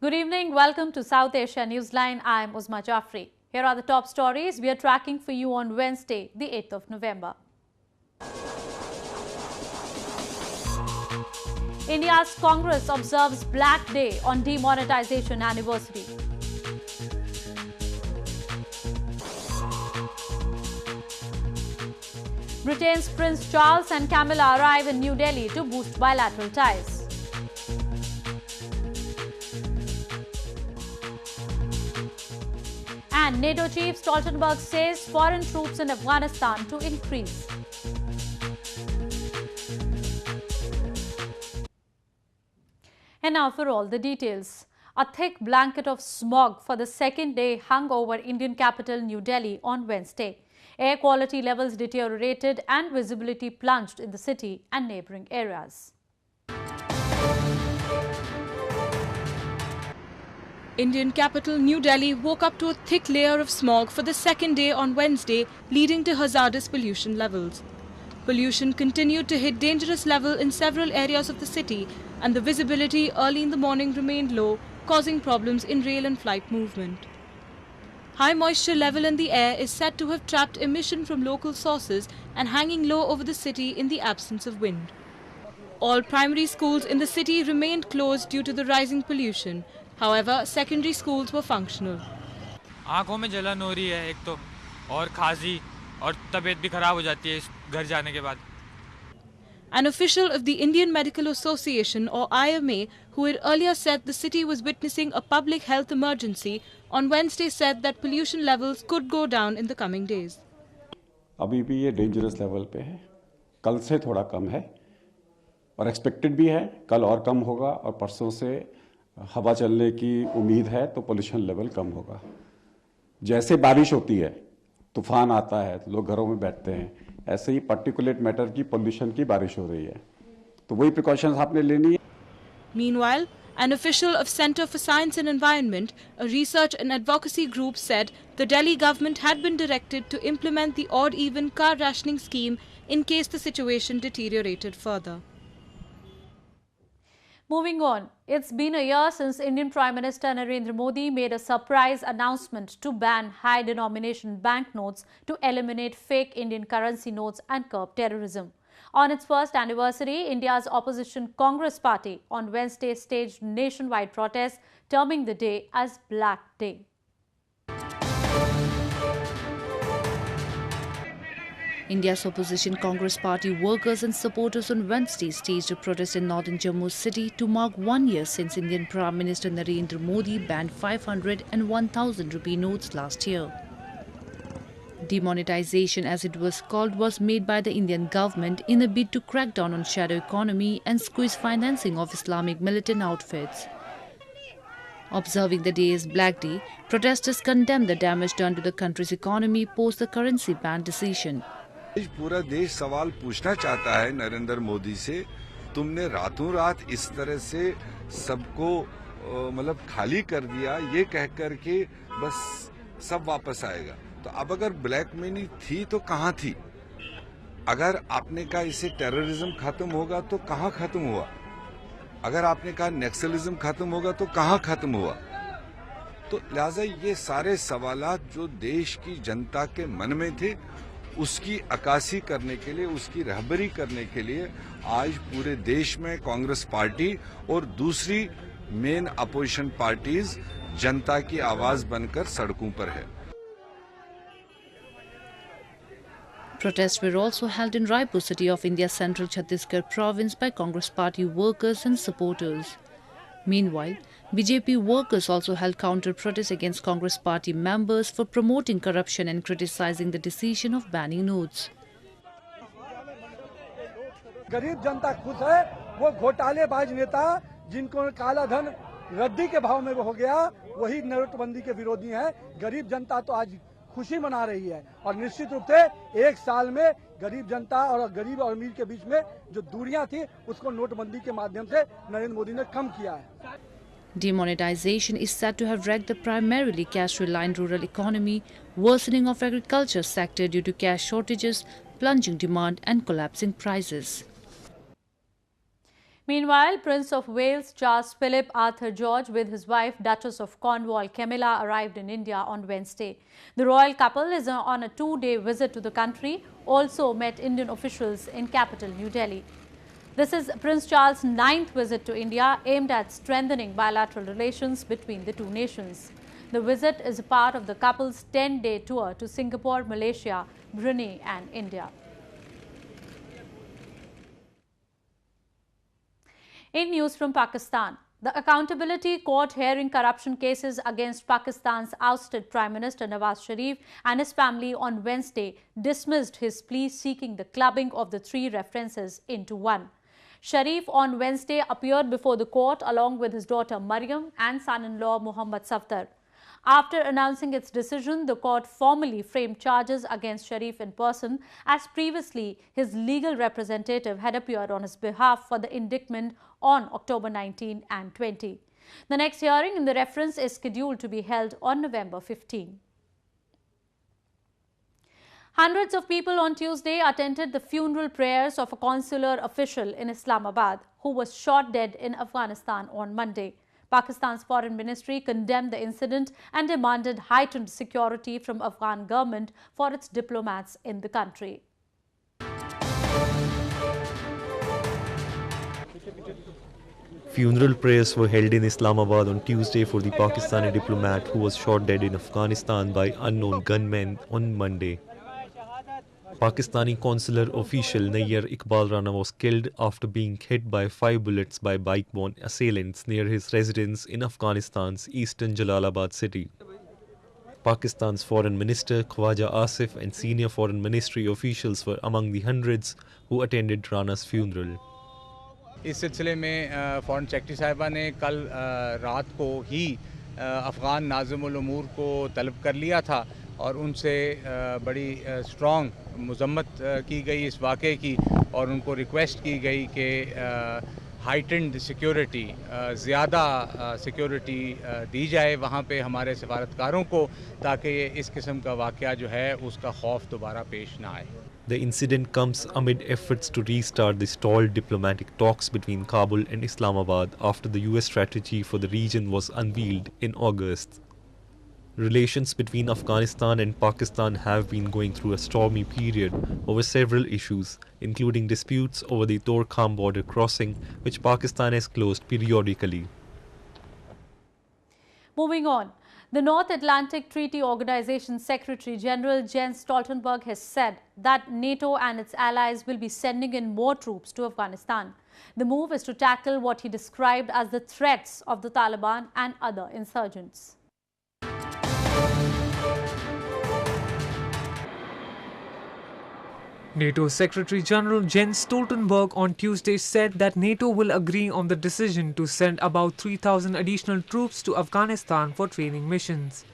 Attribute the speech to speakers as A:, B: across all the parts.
A: Good evening. Welcome to South Asia Newsline. I'm Uzma Jafri. Here are the top stories we are tracking for you on Wednesday, the 8th of November. India's Congress observes Black Day on demonetization anniversary. Britain's Prince Charles and Camilla arrive in New Delhi to boost bilateral ties. And NATO Chief Stoltenberg says foreign troops in Afghanistan to increase. And now for all the details. A thick blanket of smog for the second day hung over Indian capital New Delhi on Wednesday. Air quality levels deteriorated and visibility plunged in the city and neighbouring areas.
B: Indian capital New Delhi woke up to a thick layer of smog for the second day on Wednesday, leading to hazardous pollution levels. Pollution continued to hit dangerous level in several areas of the city, and the visibility early in the morning remained low, causing problems in rail and flight movement. High moisture level in the air is said to have trapped emission from local sources and hanging low over the city in the absence of wind. All primary schools in the city remained closed due to the rising pollution. However, secondary schools were functional.
C: आंखों में जलन हो रही है एक तो और खांसी और तबीयत भी खराब हो जाती है इस घर जाने के बाद.
B: An official of the Indian Medical Association or IMA, who had earlier said the city was witnessing a public health emergency, on Wednesday said that pollution levels could go down in the coming days.
D: अभी भी ये dangerous level पे है, कल से थोड़ा कम है और एक्सपेक्टेड भी है, कल और कम होगा और परसों से हवा चलने की उम्मीद है तो पोल्यूशन लेवल कम होगा. जैसे बारिश होती है, तूफान आता है, लोग घरों में बैठते हैं, ऐसे ही पार्टिकुलेट मैटर की पोल्यूशन की बारिश हो रही है, तो वही प्रिकॉशंस आपने लेनी है.
B: Meanwhile, an official of Centre for Science and Environment, a research and advocacy group, said the Delhi government had been directed to implement the odd-even car rationing scheme in case the situation deteriorated further.
A: Moving on, it's been a year since Indian Prime Minister Narendra Modi made a surprise announcement to ban high-denomination banknotes to eliminate fake Indian currency notes and curb terrorism. On its first anniversary, India's opposition Congress Party on Wednesday staged nationwide protests, terming the day as Black Day.
E: India's opposition Congress Party workers and supporters on Wednesday staged a protest in northern Jammu city to mark 1 year since Indian Prime Minister Narendra Modi banned 500 and 1,000 rupee notes last year. Demonetization, as it was called, was made by the Indian government in a bid to crack down on shadow economy and squeeze financing of Islamic militant outfits. Observing the day as Black Day, protesters condemned the damage done to the country's economy post the currency ban decision.
F: पूरा देश सवाल पूछना चाहता है नरेंद्र मोदी से, तुमने रातों रात इस तरह से सबको मतलब खाली कर दिया, ये कहकर के बस सब वापस आएगा. तो अब अगर ब्लैक मनी थी तो कहाँ थी? अगर आपने कहा इससे टेररिज्म खत्म होगा तो कहाँ खत्म हुआ? अगर आपने कहा नक्सलिज्म खत्म होगा तो कहाँ खत्म हुआ? तो लिहाजा ये सारे सवालात जो देश की जनता के मन में थे, उसकी अक्कासी करने के लिए, उसकी रहबरी करने के लिए आज पूरे देश में कांग्रेस पार्टी और दूसरी मेन अपोजिशन पार्टीज जनता की आवाज बनकर सड़कों पर है.
E: Protests were also held in Raipur city of India's central Chhattisgarh province by Congress Party workers and supporters. Meanwhile, BJP workers also held counter-protests against Congress Party members for promoting corruption and criticizing the decision of banning notes.
G: गरीब जनता खुश है, वो घोटालेबाज नेता जिनको काला धन रद्दी के भाव में हो गया, वही नोटबंदी के विरोधी हैं. गरीब जनता तो आज खुशी मना रही है और निश्चित रूप से एक साल में गरीब जनता और गरीब और अमीर के बीच में जो दूरियां थी, उसको नोटबंदी के माध्यम से नरेंद्र मोदी ने कम किया है.
E: Demonetization is said to have wrecked the primarily cash-reliant rural economy, worsening of agriculture sector due to cash shortages, plunging demand and collapsing prices.
A: Meanwhile, Prince of Wales Charles Philip Arthur George with his wife Duchess of Cornwall Camilla arrived in India on Wednesday. The royal couple is on a two-day visit to the country, also met Indian officials in capital New Delhi. This is Prince Charles' 9th visit to India, aimed at strengthening bilateral relations between the two nations. The visit is a part of the couple's 10-day tour to Singapore, Malaysia, Brunei and India. In news from Pakistan, the Accountability Court hearing corruption cases against Pakistan's ousted Prime Minister Nawaz Sharif and his family on Wednesday dismissed his plea seeking the clubbing of the three references into one. Sharif on Wednesday appeared before the court along with his daughter Maryam and son-in-law Muhammad Safdar. After announcing its decision, the court formally framed charges against Sharif in person, as previously his legal representative had appeared on his behalf for the indictment on October 19 and 20. The next hearing in the reference is scheduled to be held on November 15. Hundreds of people on Tuesday attended the funeral prayers of a consular official in Islamabad who was shot dead in Afghanistan on Monday. Pakistan's foreign ministry condemned the incident and demanded heightened security from Afghan government for its diplomats in the country.
H: Funeral prayers were held in Islamabad on Tuesday for the Pakistani diplomat who was shot dead in Afghanistan by unknown gunmen on Monday. Pakistani consular official Nayyar Iqbal Rana was killed after being hit by 5 bullets by bike-borne assailants near his residence in Afghanistan's eastern Jalalabad city. Pakistan's foreign minister Khwaja Asif and senior foreign ministry officials were among the hundreds who attended Rana's funeral.
I: इस सिलसिले में foreign secretary साहिबा ने कल रात को ही अफ़गान नाज़िमुल उमूर को तलब कर लिया था और उनसे बड़ी स्ट्रॉन्ग मज़म्मत की गई इस वाक़े की और उनको रिक्वेस्ट की गई कि हाइटेंड सिक्योरिटी ज़्यादा सिक्योरिटी दी जाए वहाँ पे हमारे सफारतकारों को ताकि इस किस्म का वाक़या जो है उसका खौफ दोबारा पेश ना आए.
H: The incident comes amid efforts to restart the stalled diplomatic talks between Kabul and Islamabad after the US strategy for the region was unveiled in August. Relations between Afghanistan and Pakistan have been going through a stormy period over several issues, including disputes over the Torkham border crossing, which Pakistan has closed periodically.
A: Moving on. The North Atlantic Treaty Organization Secretary General Jens Stoltenberg has said that NATO and its allies will be sending in more troops to Afghanistan. The move is to tackle what he described as the threats of the Taliban and other insurgents.
J: NATO Secretary-General Jens Stoltenberg on Tuesday said that NATO will agree on the decision to send about 3,000 additional troops to Afghanistan for training missions.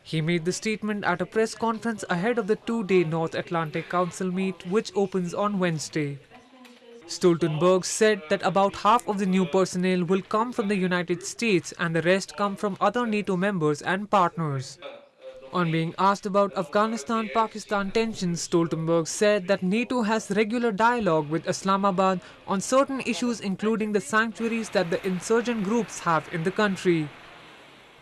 J: He made the statement at a press conference ahead of the two-day North Atlantic Council meet, which opens on Wednesday. Stoltenberg said that about half of the new personnel will come from the United States and the rest come from other NATO members and partners. On being asked about Afghanistan-Pakistan tensions, Stoltenberg said that NATO has regular dialogue with Islamabad on certain issues, including the sanctuaries that the insurgent groups have in the country.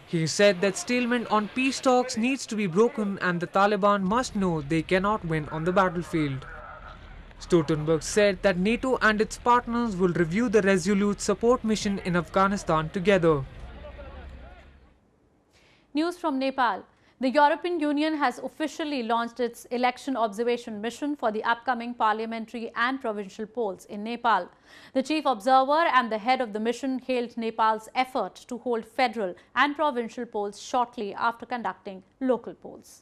J: He said that stalemate on peace talks needs to be broken and the Taliban must know they cannot win on the battlefield. Stoltenberg said that NATO and its partners will review the resolute support mission in Afghanistan together.
A: News from Nepal. The European Union has officially launched its election observation mission for the upcoming parliamentary and provincial polls in Nepal. The chief observer and the head of the mission hailed Nepal's effort to hold federal and provincial polls shortly after conducting local polls.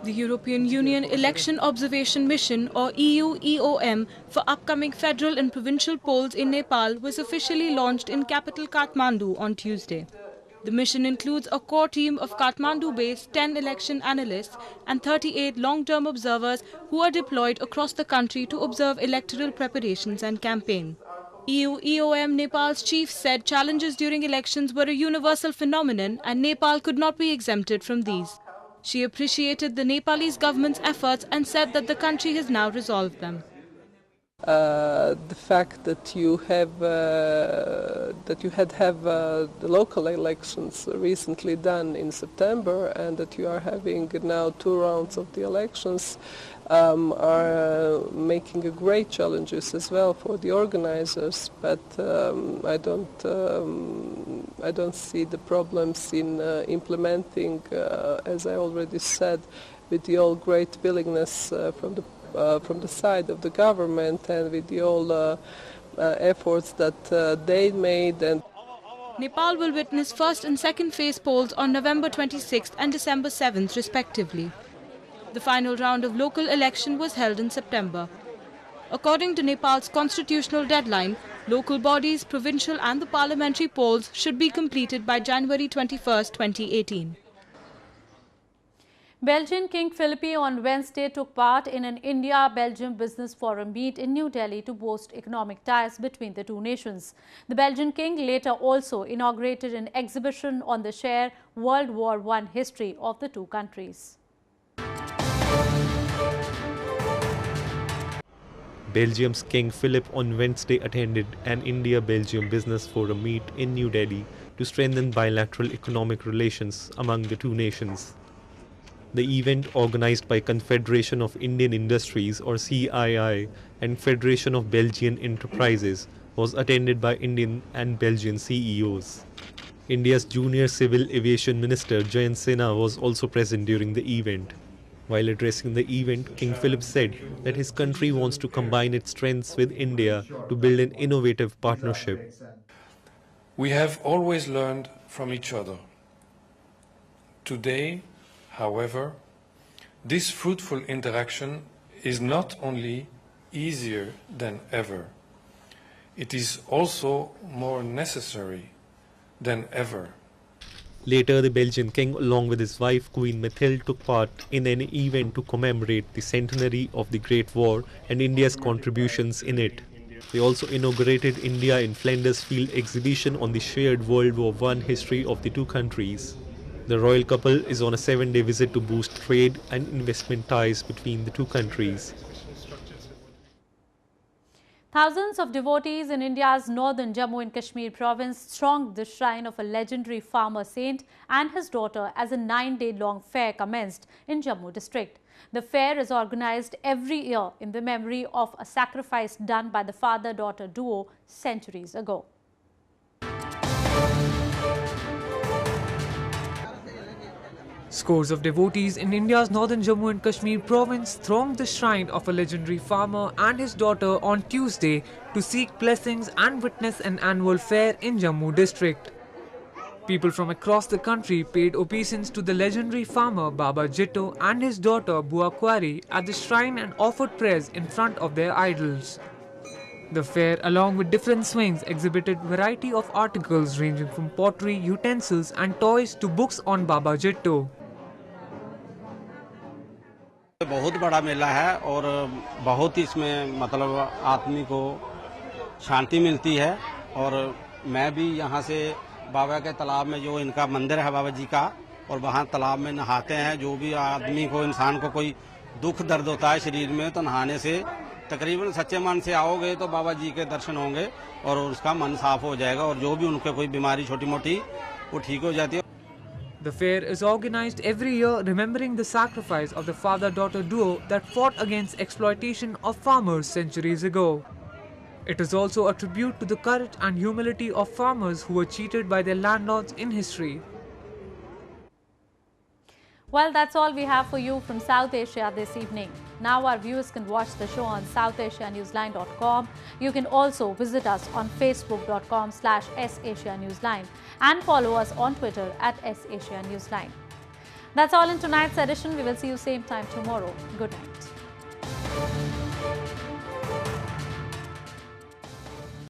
B: The European Union Election Observation Mission, or EU-EOM, for upcoming federal and provincial polls in Nepal was officially launched in capital Kathmandu on Tuesday. The mission includes a core team of Kathmandu-based 10 election analysts and 38 long-term observers who are deployed across the country to observe electoral preparations and campaign. EU-EOM Nepal's chief said challenges during elections were a universal phenomenon and Nepal could not be exempted from these. She appreciated the Nepalese government's efforts and said that the country has now resolved them.
K: The fact that you have the local elections recently done in September and that you are having now 2 rounds of the elections are making a great challenges as well for the organizers. But I don't see the problems in implementing, as I already said, with the all great willingness from the side of the government and with the all efforts that they made. And
B: Nepal will witness first and second phase polls on November 26th and December 7th respectively. The final round of local election was held in September. According to Nepal's constitutional deadline, local bodies, provincial and the parliamentary polls should be completed by January 21st, 2018.
A: Belgian King Philippe on Wednesday took part in an India-Belgium Business Forum meet in New Delhi to boost economic ties between the two nations. The Belgian King later also inaugurated an exhibition on the shared World War I history of the two countries.
H: Belgium's King Philip on Wednesday attended an India-Belgium Business Forum meet in New Delhi to strengthen bilateral economic relations among the two nations. The event, organized by Confederation of Indian Industries or CII and Federation of Belgian Enterprises, was attended by Indian and Belgian CEOs. India's junior civil aviation minister Jayant Sinha was also present during the event. While addressing the event, King Philip said that his country wants to combine its strengths with India to build an innovative partnership.
L: We have always learned from each other. Today, however, this fruitful interaction is not only easier than ever, it is also more necessary than ever.
H: Later, the Belgian king, along with his wife Queen Mathilde, took part in an event to commemorate the centenary of the Great War and India's contributions in it. They also inaugurated India in Flanders Field exhibition on the shared World War I history of the two countries. The royal couple is on a 7-day visit to boost trade and investment ties between the two countries.
A: Thousands of devotees in India's northern Jammu and Kashmir province thronged the shrine of a legendary farmer saint and his daughter as a 9-day-long fair commenced in Jammu district. The fair is organized every year in the memory of a sacrifice done by the father-daughter duo centuries ago.
J: Scores of devotees in India's northern Jammu and Kashmir province thronged the shrine of a legendary farmer and his daughter on Tuesday to seek blessings and witness an annual fair in Jammu district. People from across the country paid obeisance to the legendary farmer Baba Jitto and his daughter Bua Kwari at the shrine and offered prayers in front of their idols. The fair, along with different swings, exhibited variety of articles ranging from pottery, utensils and toys to books on Baba Jitto.
M: बहुत बड़ा मेला है और बहुत ही इसमें मतलब आदमी को शांति मिलती है और मैं भी यहाँ से बाबा के तालाब में जो इनका मंदिर है बाबा जी का और वहाँ तालाब में नहाते हैं। जो भी आदमी को इंसान को कोई दुख दर्द होता है शरीर में तो नहाने से तकरीबन सच्चे मन से आओगे तो बाबा जी के दर्शन होंगे और उसका मन साफ हो जाएगा और जो भी उनके कोई बीमारी छोटी मोटी वो ठीक हो जाती है।
J: The fair is organized every year remembering the sacrifice of the father-daughter duo that fought against exploitation of farmers centuries ago. It is also a tribute to the courage and humility of farmers who were cheated by their landlords in history.
A: Well, that's all we have for you from South Asia this evening. Now our viewers can watch the show on SouthAsiaNewsline.com. You can also visit us on Facebook.com/SAsiaNewsline and follow us on Twitter @SAsiaNewsline. That's all in tonight's edition. We will see you same time tomorrow. Good night.